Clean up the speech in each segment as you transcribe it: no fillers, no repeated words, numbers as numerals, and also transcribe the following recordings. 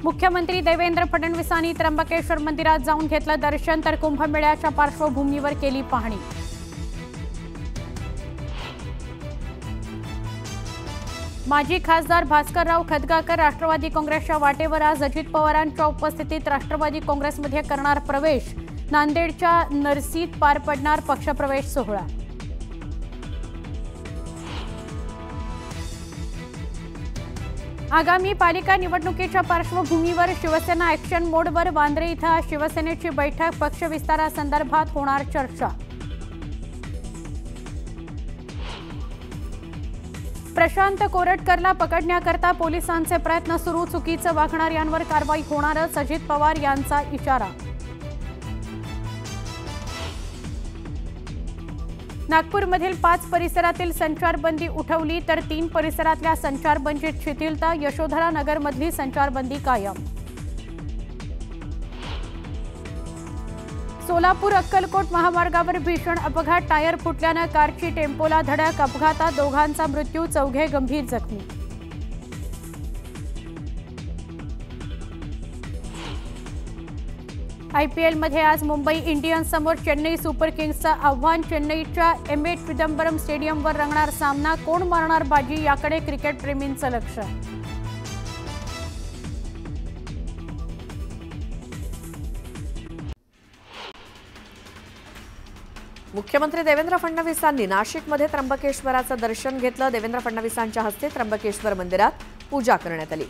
मुख्यमंत्री देवेंद्र फडणवीसांनी त्र्यंबकेश्वर मंदिरात जाऊन घेतलं दर्शन, तर कुंभमेळ्याच्या पार्श्वभूमीवर केली पाहणी। माजी खासदार भास्करराव खदगाकर राष्ट्रवादी काँग्रेसच्या वाटेवर आज अजित पवारांच्या उपस्थितीत राष्ट्रवादी काँग्रेसमध्ये करणार प्रवेश। नांदेडच्या नरसीत पार पडणार पक्षप्रवेश सोहळा। आगामी पालिका निवडणुकीच्या पार्श्वभूमीवर शिवसेना ॲक्शन मोडवर। वांद्रे इथं शिवसेनेची बैठक, पक्ष विस्तारासंदर्भात होणार चर्चा। प्रशांत कोरटकरला पकडण्याकरता पोलिसांचे प्रयत्न सुरू, चुकीचं वागणाऱ्यांवर कारवाई होणारच, अजित पवार यांचा इशारा। नागपूरमधील 5 परिसरातील संचारबंदी उठवली, तर 3 परिसरातल्या संचारबंदीत शिथिलता। यशोधरा नगरमधली संचारबंदी कायम। सोलापूर अक्कलकोट महामार्गावर भीषण अपघात, टायर फुटल्यानं कारची टेम्पोला धडक। अपघातात दोघांचा मृत्यू, 4 गंभीर जखमी। IPL मध्ये आज मुंबई इंडियन्स समोर चेन्नई सुपर किंग्सचं आव्हान। चेन्नईच्या एम.ए. चिदंबरम स्टेडियमवर रंगणार सामना, कोण मारणार बाजी याकडे क्रिकेट प्रेमींचं लक्ष। मुख्यमंत्री देवेंद्र फडणवीसांनी नाशिकमध्ये त्र्यंबकेश्वराचं दर्शन घेतलं। देवेंद्र फडणवीसांच्या हस्ते त्र्यंबकेश्वर मंदिरात पूजा करण्यात आली।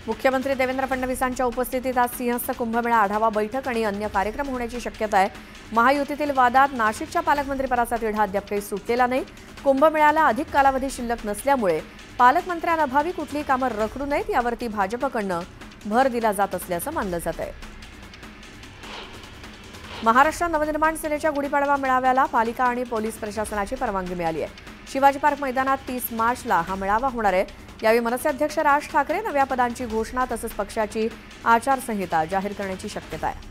मुख्यमंत्री देवेंद्र फडणवीसांच्या उपस्थितीत आज सिंहस्थ कुंभमेळा आढावा बैठक आणि अन्य कार्यक्रम होण्याची शक्यता आहे। महायुतीतील वादात नाशिकच्या पालकमंत्रीपदाचा तिढा अद्याप काही सुटलेला नाही। कुंभमेळ्याला अधिक कालावधी शिल्लक नसल्यामुळे पालकमंत्र्यांअभावी कुठलीही कामं रखडू नयेत यावरती भाजपकडनं भर दिला जात असल्याचं मानलं जात आहे। महाराष्ट्र नवनिर्माण सेनेच्या गुढीपाडवा मेळाव्याला पालिका आणि पोलीस प्रशासनाची परवानगी मिळाली आहे। शिवाजी पार्क मैदानात 30 मार्चला हा मेळावा होणार आहे। यावेळी मनसे अध्यक्ष राज ठाकरे नव्या पदांची घोषणा तसंच पक्षाची आचारसंहिता जाहीर करण्याची शक्यता आहे।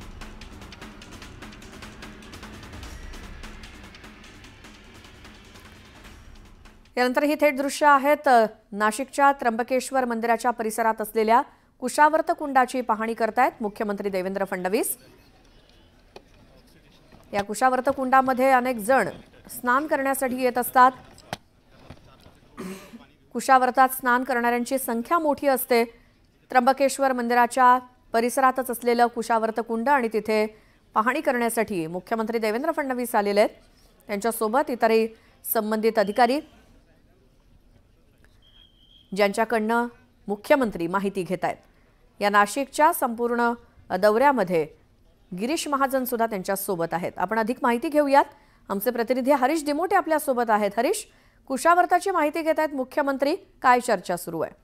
यानंतर ही थेट दृश्य आहेत नाशिकच्या त्र्यंबकेश्वर मंदिराच्या परिसरात असलेल्या कुशावर्त कुंडाची पाहणी करतायत मुख्यमंत्री देवेंद्र फडणवीस। या कुशावर्त कुंडामध्ये अनेक जण स्नान करण्यासाठी येत असतात। कुशावर्तात स्नान करणाऱ्यांची संख्या मोठी असते। त्र्यंबकेश्वर मंदिराच्या परिसरातच असलेलं कुशावर्त कुंड आणि तिथे पाहणी करण्यासाठी मुख्यमंत्री देवेंद्र फडणवीस आलेले आहेत। त्यांच्यासोबत इतरही संबंधित अधिकारी ज्यांच्याकडनं मुख्यमंत्री माहिती घेत आहेत। या नाशिकच्या संपूर्ण दौऱ्यामध्ये गिरीश महाजन सुद्धा त्यांच्यासोबत आहेत। आपण अधिक माहिती घेऊयात। आमचे प्रतिनिधी हरीश दिमोटे आपल्या सोबत आहेत। हरीश, कुशावर्ताची माहिती घेत आहेत मुख्यमंत्री, काय चर्चा सुरू आहे?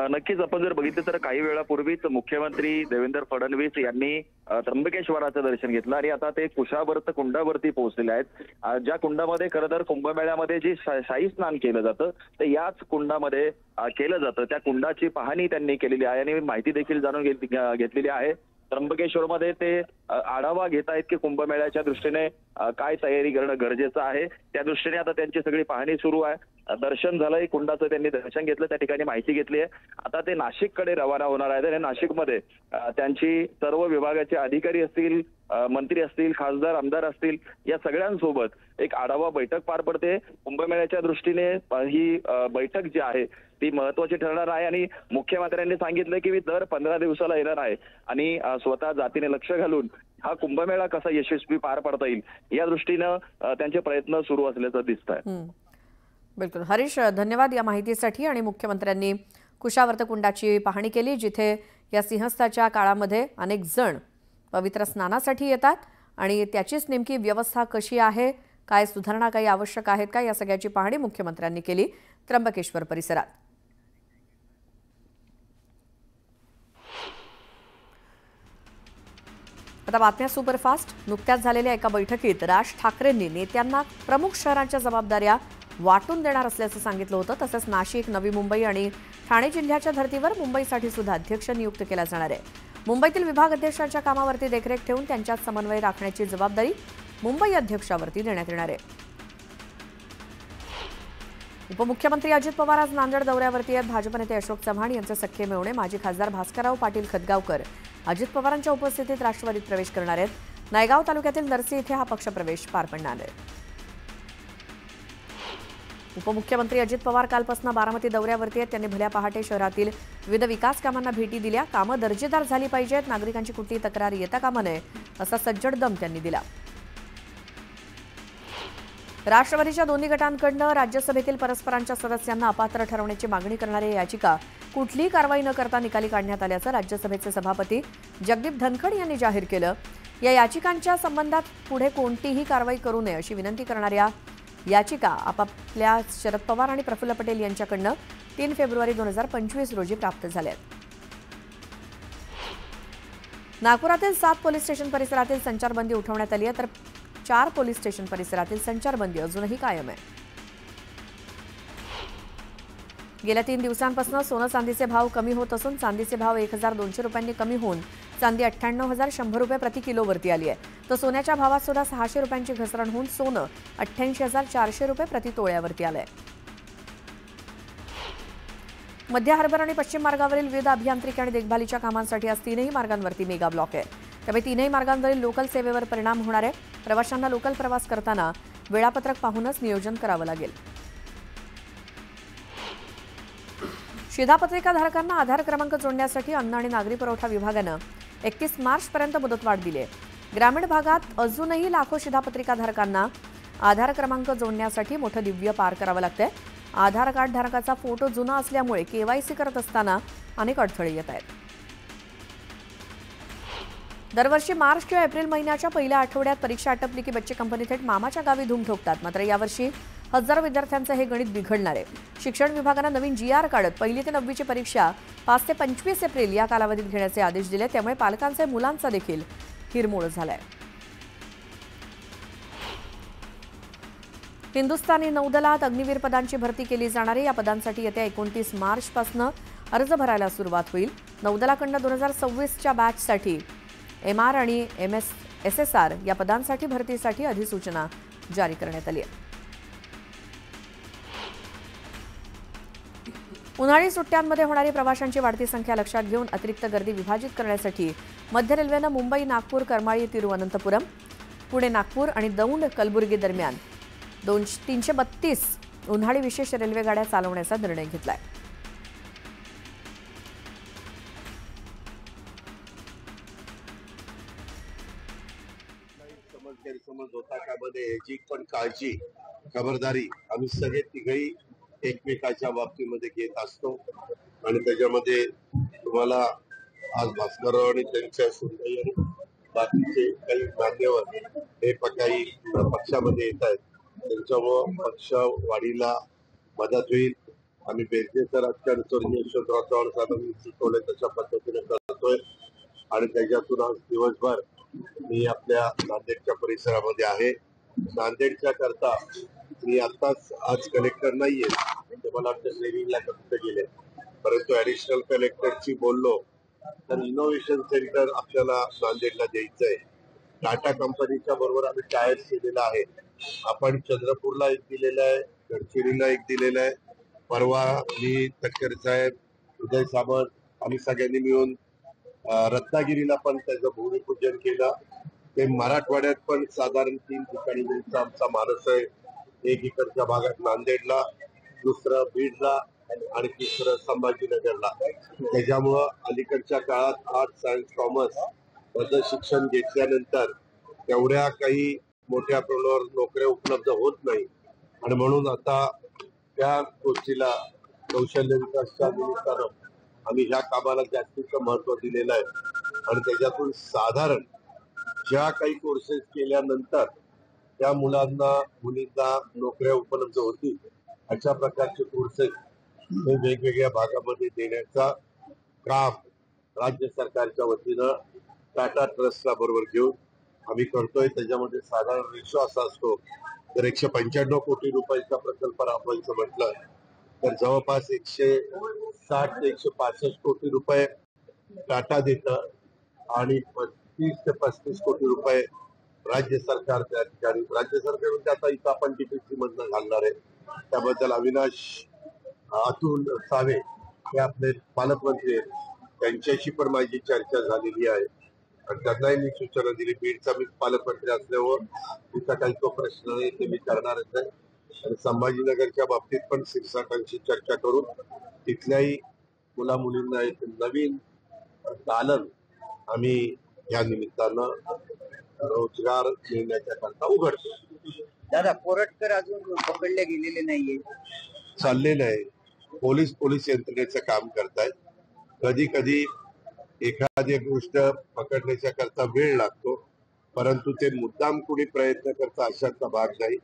नक्कीच आपण जर बघितलं तर काही वेळापूर्वीच मुख्यमंत्री देवेंद्र फडणवीस यांनी त्र्यंबकेश्वराचं दर्शन घेतलं आणि आता ते कुशावर्त कुंडावरती पोहोचलेले आहेत। ज्या कुंडामध्ये खरं तर कुंभमेळ्यामध्ये जे शाही स्नान केलं जातं ते याच कुंडामध्ये केलं जातं। त्या कुंडाची पाहणी त्यांनी केलेली आहे आणि माहिती देखील जाणून घेतलेली आहे। त्र्यंबकेश्वरमध्ये ते आढावा घेत आहेत की कुंभमेळ्याच्या दृष्टीने काय तयारी करणं गरजेचं आहे। त्या दृष्टीने आता त्यांची सगळी पाहणी सुरू आहे। दर्शन झालंय, कुंडाचं त्यांनी दर्शन घेतलं, त्या ठिकाणी माहिती घेतली आहे। आता ते नाशिककडे रवाना होणार आहेत आणि नाशिकमध्ये त्यांची सर्व विभागाचे अधिकारी असतील, मंत्री असतील, खासदार आमदार असतील, या सगळ्यांसोबत एक आढावा बैठक पार पडते। कुंभमेळ्याच्या दृष्टीने ही बैठक जी आहे ती महत्वाची ठरणार आहे आणि मुख्यमंत्र्यांनी सांगितलं की मी दर 15 दिवसाला येणार आहे आणि स्वतः जातीने लक्ष घालून हा कुंभमेळा कसा यशस्वी पार पडता येईल या दृष्टीनं त्यांचे प्रयत्न सुरू असल्याचं दिसतंय। बिलकुल हरीश, धन्यवाद या माहितीसाठी। आणि मुख्यमंत्र्यांनी कुशावर्त कुंडाची पाहणी केली, जिथे या सिंहस्थाच्या काळामध्ये अनेक जण पवित्र स्नानासाठी येतात आणि त्याचीच नेमकी व्यवस्था कशी आहे, काय सुधारणा काही आवश्यक आहेत का, या सगळ्याची पाहणी मुख्यमंत्र्यांनी केली त्र्यंबकेश्वर परिसरात। आता बातम्या सुपरफास्ट। नुकत्याच झालेल्या एका बैठकीत राज ठाकरेंनी नेत्यांना प्रमुख शहरांच्या जबाबदाऱ्या वाटून देणार असल्याचं सांगितलं होतं। तसंच नाशिक, नवी मुंबई आणि ठाणे जिल्ह्याच्या धर्तीवर मुंबईसाठी सुद्धा अध्यक्ष नियुक्त केला जाणार आहे। मुंबईतील विभाग अध्यक्षांच्या कामावरती देखरेख ठेवून त्यांच्यात समन्वय राखण्याची जबाबदारी मुंबई अध्यक्षावरती देण्यात येणार आहे। उपमुख्यमंत्री अजित पवार आज नांदेड दौऱ्यावरती आहेत. भाजप नेते अशोक चव्हाण यांचे सख्खे मेव्हणे माजी खासदार भास्करराव पाटील खदगावकर अजित पवारांच्या उपस्थितीत राष्ट्रवादीत प्रवेश करणार आहेत. नायगाव तालुक्यातील नरसी येथे हा पक्षप्रवेश पार पडणार आहे. उपमुख्यमंत्री अजित पवार कालपासून बारामती दौऱ्यावरती आहेत. त्यांनी भल्या पहाटे शहरातील विविध विकास कामांना भेटी दिल्या. कामं दर्जेदार झाली पाहिजेत, नागरिकांची कुठलीही तक्रार येता कामा नये असा सज्जड दम त्यांनी दिला. राष्ट्रवादीच्या दोन्ही गटांकडून राज्यसभेतील परस्परांच्या सदस्यांना अपात्र ठरवण्याची मागणी करणारी याचिका कुठलीही कारवाई न करता निकाली काढण्यात आल्याचं राज्यसभेचे सभापती जगदीप धनखड यांनी जाहीर केलं. या याचिकांच्या संबंधात पुढे कोणतीही कारवाई करू नये अशी विनंती करणाऱ्या याचिका आपापल्या शरद पवार आणि प्रफुल्ल पटेल यांच्याकडून 3 फेब्रुवारी 2025 रोजी प्राप्त झाल्या. नागपुरातील 7 पोलीस स्टेशन परिसरातील संचारबंदी उठवण्यात आली आहे, तर 4 पोलीस स्टेशन परिसरातील संचारबंदी अजूनही कायम आहे. गेल्या 3 दिवसांपासून सोनं चांदीचे भाव कमी होत असून चांदीचे भाव 1200 रुपयांनी कमी होऊन चांदी 98,100 रुपये प्रति किलोवरती आली आहे. तर सोन्याच्या भावात सुद्धा 600 रुपयांची घसरण होऊन सोनं 88,400 रुपये प्रति तोळ्यावरती आलंय. मध्य हार्बर आणि पश्चिम मार्गावरील विविध अभियांत्रिकी आणि देखभालीच्या कामांसाठी आज 3ही मार्गांवरती मेगा ब्लॉक आहे. त्यामुळे 3ही मार्गांवरील लोकल सेवेवर परिणाम होणार आहे. प्रवाशांना लोकल प्रवास करताना वेळापत्रक पाहूनच नियोजन करावं लागेल. शिधापत्रिकाधारकांना आधार क्रमांक जोडण्यासाठी अन्न आणि नागरी पुरवठा विभागानं 31 मार्चपर्यंत मुदतवाढ दिली आहे. ग्रामीण भागात अजूनही लाखो शिधापत्रिकाधारकांना आधार क्रमांक जोडण्यासाठी मोठं दिव्य पार करावं लागतंय. आधार कार्ड धारकाचा फोटो जुना असल्यामुळे केवायसी करत असताना अनेक अडथळे येत आहेत. दरवर्षी मार्च किंवा एप्रिल महिन्याच्या पहिल्या आठवड्यात परीक्षा आटपली की बच्चे कंपनी थेट मामाच्या गावी धूम ठोकतात. मात्र यावर्षी हजारो विद्यार्थ्यांचं हे गणित बिघडणार आहे. शिक्षण विभागानं नवीन GR काढत 1ली ते 9वीची परीक्षा 5 ते 25 एप्रिल या कालावधीत घेण्याचे आदेश दिले. त्यामुळे पालकांचे मुलांचा देखील हिरमोड झालाय. हिंदुस्थानी नौदलात अग्निवीर पदांची भरती केली जाणार आहे. या पदांसाठी येत्या 29 मार्चपासून अर्ज भरायला सुरुवात होईल. नौदलाकडून 2026च्या बॅचसाठी MR आणि SSR या पदांसाठी भरतीसाठी अधिसूचना जारी करण्यात आली आहे. उन्हाळी सुट्ट्यांमध्ये होणारी प्रवाशांची वाढती संख्या लक्षात घेऊन अतिरिक्त गर्दी विभाजित करण्यासाठी मध्य रेल्वेनं मुंबई, नागपूर, करमाळी, तिरुवनंतपुरम, पुणे, नागपूर आणि दौंड, कलबुर्गी दरम्यान 332 उन्हाळी विशेष रेल्वे गाड्या चालवण्याचा निर्णय घेतलाय. गैरसमज होता त्यामध्ये याची पण काळजी, खबरदारी आम्ही सगळे तिघही एकमेकाच्या बाबतीमध्ये घेत असतो. आणि त्याच्यामध्ये तुम्हाला आज भास्करराव आणि त्यांच्या सुनबाई आणि बाकीचे काही मान्यवर हे काही पक्षामध्ये येत आहेत. त्यांच्यामुळं पक्ष वाढीला मदत होईल. आम्ही बेरजेचं राजकारण स्वर्गीय यशवंतराव चव्हाण साहेबांनी शिकवलंय तशा पद्धतीने करतोय. आणि त्याच्यातून आज दिवसभर मी आपल्या नांदेडच्या परिसरामध्ये आहे. नांदेडच्या करता मी आताच आज कलेक्टर नाहीये, ते मला वाटतं ट्रेनिंगला फक्त गेले, परंतु ऍडिशनल कलेक्टरशी बोललो तर इनोव्हेशन सेंटर आपल्याला नांदेडला द्यायचंय. टाटा कंपनीच्या बरोबर आम्ही टायर्स केलेला आहे. आपण चंद्रपूरला एक दिलेला आहे, गडचिरोलीला एक दिलेला आहे. परवा मी तटकरे साहेब, उदय सामंत आम्ही सगळ्यांनी मिळून रत्नागिरीला पण त्याचं भूमिपूजन केलं. ते मराठवाड्यात पण साधारण 3 ठिकाणी द्यायचा आमचा मानस आहे. एक इकडच्या भागात नांदेडला, दुसरं बीडला आणि तिसरं संभाजीनगरला. त्याच्यामुळं अलीकडच्या काळात आर्ट, सायन्स, कॉमर्स याचं शिक्षण घेतल्यानंतर तेवढ्या काही मोठ्या प्रमाणावर नोकऱ्या उपलब्ध होत नाही. आणि म्हणून आता त्या गोष्टीला कौशल्य विकासच्या निमित्तानं आम्ही ह्या कामाला जास्तीचं महत्व दिलेलं आहे. आणि त्याच्यातून साधारण ज्या काही कोर्सेस केल्यानंतर त्या मुलांना मुलींना नोकऱ्या उपलब्ध होतील अशा प्रकारचे कोर्सेस हे वेगवेगळ्या भागामध्ये देण्याचा काम राज्य सरकारच्या वतीनं टाटा ट्रस्टला बरोबर घेऊन आम्ही करतोय. त्याच्यामध्ये साधारण रेशो असा असतो, जर 195 कोटी रुपयाचा प्रकल्प राबवायचं म्हटलं तर जवळपास 160 ते 165 कोटी रुपये टाटा देतं आणि 30 ते 35 कोटी रुपये राज्य सरकार त्या ठिकाणी. राज्य सरकार म्हणजे आता इथं आपण DPC मधनं घालणार आहे. त्याबद्दल अविनाश अतुल सावे हे आपले पालकमंत्री आहेत, त्यांच्याशी पण माझी चर्चा झालेली आहे आणि त्यांनाही मी सूचना दिली. बीडचा मी पालकमंत्री असल्यावर तिथं काही तो प्रश्न आहे ते मी करणारच आहे आणि संभाजीनगरच्या बाबतीत पण शिक्षकांशी चर्चा करून तिथल्याही मुला मुलींना एक नवीन दालन आम्ही या निमित्तानं रोजगार मिळण्याच्या करता उघडतो. दादा, कोरटकर अजून पकडले गेलेले नाहीये, चाललेलं आहे. पोलीस यंत्रणेचं काम करतायत. कधी कधी एखादी गोष्ट पकडण्याच्या करता वेळ लागतो, परंतु ते मुद्दाम कुणी प्रयत्न करता अशाचा भाग नाही.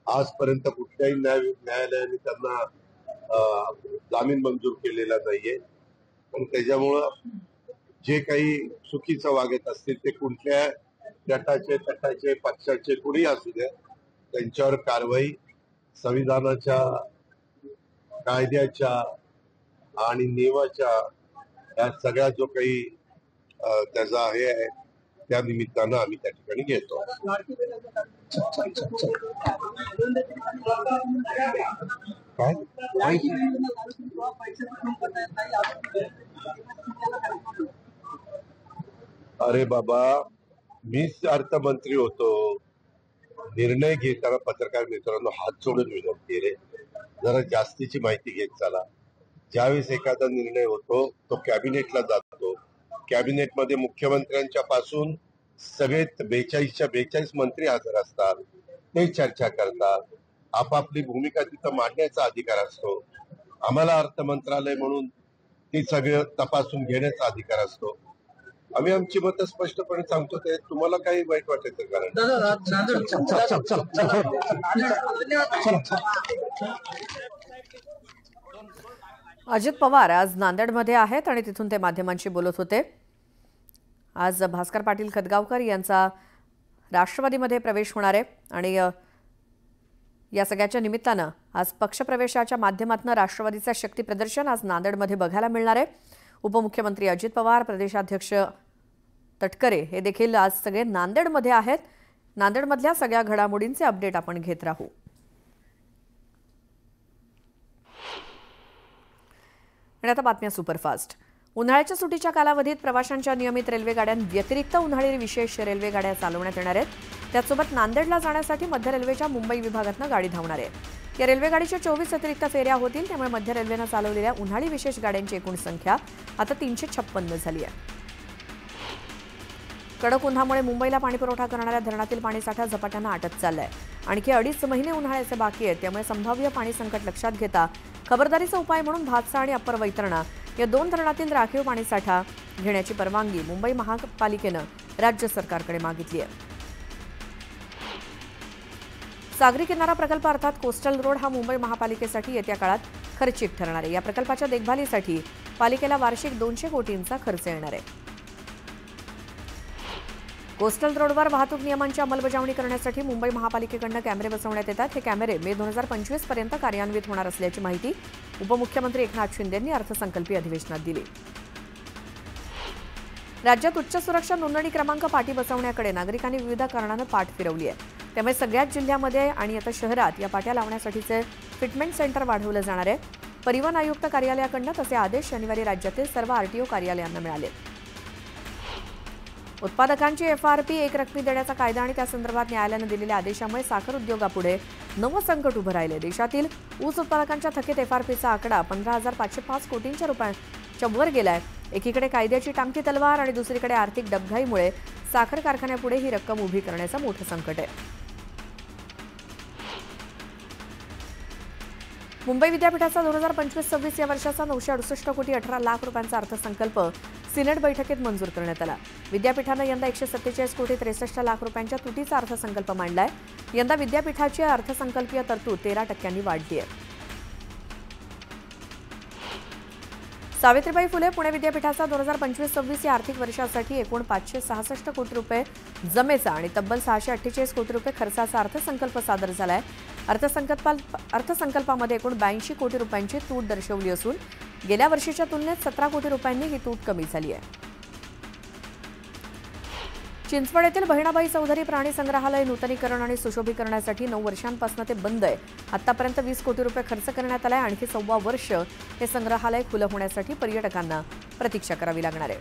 आजपर्यंत कुठल्याही न्यायालयाने त्यांना जामीन मंजूर केलेला नाहीये आणि त्याच्यामुळं जे काही चुकीचं वागत असतील ते कुठल्या गटाचे पक्षाचे कुणी असू द्या, त्यांच्यावर कारवाई संविधानाच्या, कायद्याच्या आणि नियमाच्या या सगळ्या जो काही त्याचा हे आहे त्या निमित्तानं आम्ही त्या ठिकाणी घेतो. काय अरे बाबा, मीच अर्थमंत्री होतो. निर्णय घेताना पत्रकार मित्रांनो हात जोडून विनंती रे, जरा जास्तीची माहिती घेत चला. ज्यावेळेस एखादा निर्णय होतो तो कॅबिनेटला जातो. कॅबिनेटमध्ये मुख्यमंत्र्यांच्या पासून सगळे 42 मंत्री हजर असतात. ते चर्चा करतात. आपापली भूमिका तिथं मांडण्याचा अधिकार असतो. आम्हाला अर्थ मंत्रालय म्हणून ती सगळं तपासून घेण्याचा अधिकार असतो. आम्ही आमची मतं स्पष्टपणे सांगतो. ते तुम्हाला काही वाईट वाटायचं कारण अजित पवार आज नांदेडमध्ये आहेत आणि तिथून ते माध्यमांशी बोलत होते. आज भास्कर पाटील खदगावकर यांचा राष्ट्रवादीमध्ये प्रवेश होणार आहे आणि या सगळ्याच्या निमित्तानं आज पक्षप्रवेशाच्या माध्यमातून राष्ट्रवादीचा शक्ती प्रदर्शन आज नांदेडमध्ये बघायला मिळणार आहे. उपमुख्यमंत्री अजित पवार, प्रदेशाध्यक्ष तटकरे हे देखील आज सगळे नांदेडमध्ये आहेत. नांदेडमधल्या सगळ्या घडामोडींचे अपडेट आपण घेत राहू. आणि आता बातम्या सुपरफास्ट. उन्हाळ्याच्या सुट्टीच्या कालावधीत प्रवाशांच्या नियमित रेल्वे गाड्यांव्यतिरिक्त उन्हाळी विशेष रेल्वे गाड्या चालवण्यात येणार आहेत. त्याचसोबत नांदेडला जाण्यासाठी मध्य रेल्वेच्या मुंबई विभागातून गाडी धावणार आहे. या रेल्वे गाडीच्या 24 अतिरिक्त फेऱ्या होतील. त्यामुळे मध्य रेल्वेनं चालवलेल्या उन्हाळी विशेष गाड्यांची एकूण संख्या आता 356 झाली आहे. कडक उन्हामुळे मुंबईला पाणीपुरवठा करणाऱ्या धरणातील पाणीसाठा झपाट्यानं आटत चाललाय. आणखी 2.5 महिने उन्हाळ्याचे बाकी आहेत. त्यामुळे संभाव्य पाणी संकट लक्षात घेता खबरदारीचा उपाय म्हणून भातसा आणि अप्पर वैतरणा या 2 धरणातील राखीव पाणीसाठा घेण्याची परवानगी मुंबई महापालिकेनं राज्य सरकारकडे मागितली आहे. सागरी किनारा प्रकल्प अर्थात कोस्टल रोड हा मुंबई महापालिकेसाठी येत्या काळात खर्चिक ठरणार आहे. या प्रकल्पाच्या देखभालीसाठी पालिकेला वार्षिक 200 कोटींचा खर्च येणार आहे. कोस्टल रोडवर वाहतूक नियमांची अंमलबजावणी करण्यासाठी मुंबई महापालिकेकडून कॅमेरे बसवण्यात येतात. हे कॅमेरे मे 2025 पर्यंत कार्यान्वित होणार असल्याची माहिती उपमुख्यमंत्री एकनाथ शिंदे यांनी अर्थसंकल्पीय अधिवेशनात दिली. राज्यात उच्च सुरक्षा नोंदणी क्रमांक पाटी बसवण्याकडे नागरिकांनी विविध कारणानं पाठ फिरवली आहे. त्यामुळे सगळ्याच जिल्ह्यामध्ये आणि आता शहरात या पाट्या लावण्यासाठीचे फिटमेंट सेंटर वाढवलं जाणार आहे. परिवहन आयुक्त कार्यालयाकडून तसे आदेश शनिवारी राज्यातील सर्व आरटीओ कार्यालयांना मिळाले. उत्पादकांची FRP एकरकमी देण्याचा कायदा आणि त्यासंदर्भात न्यायालयानं दिलेल्या आदेशामुळे साखर उद्योगापुढे नवं संकट उभं राहिले. देशातील ऊस उत्पादकांच्या थकीत FRPचा आकडा 15,505 कोटींच्या रुपयांच्या वर गेलाय. एकीकडे कायद्याची टांगती तलवार आणि दुसरीकडे आर्थिक डबघाईमुळे साखर कारखान्यापुढे ही रक्कम उभी करण्याचं मोठं संकट आहे. मुंबई विद्यापीठाचा 2025-26 या वर्षाचा 968 कोटी 18 लाख रुपयांचा अर्थसंकल्प सिनेट बैठकीत मंजूर करण्यात आला. विद्यापीठानं यंदा 147 कोटी 63 लाख रुपयांच्या तुटीचा अर्थसंकल्प मांडलाय. यंदा विद्यापीठाची अर्थसंकल्पीय तरतूद 13% वाढली आहे. सावित्रीबाई फुले पुणे विद्यापीठाचा 2025-26 या आर्थिक वर्षासाठी एकूण 566 कोटी रुपये जमेचा आणि तब्बल 648 कोटी रुपये खर्चाचा अर्थसंकल्प सादर झालाय. अर्थसंकल्पामध्ये एकूण 82 कोटी रुपयांची तूट दर्शवली असून गेल्या वर्षीच्या तुलनेत 17 कोटी रुपयांनी ही तूट कमी झाली आहे. चिंचवड येथील बहिणाबाई चौधरी प्राणी संग्रहालय नूतनीकरण आणि सुशोभीकरणासाठी 9 वर्षांपासून ते बंद आहे. आतापर्यंत 20 कोटी रुपये खर्च करण्यात आलाय. आणखी 1.25 वर्ष हे संग्रहालय खुलं होण्यासाठी पर्यटकांना प्रतीक्षा करावी लागणार आहे.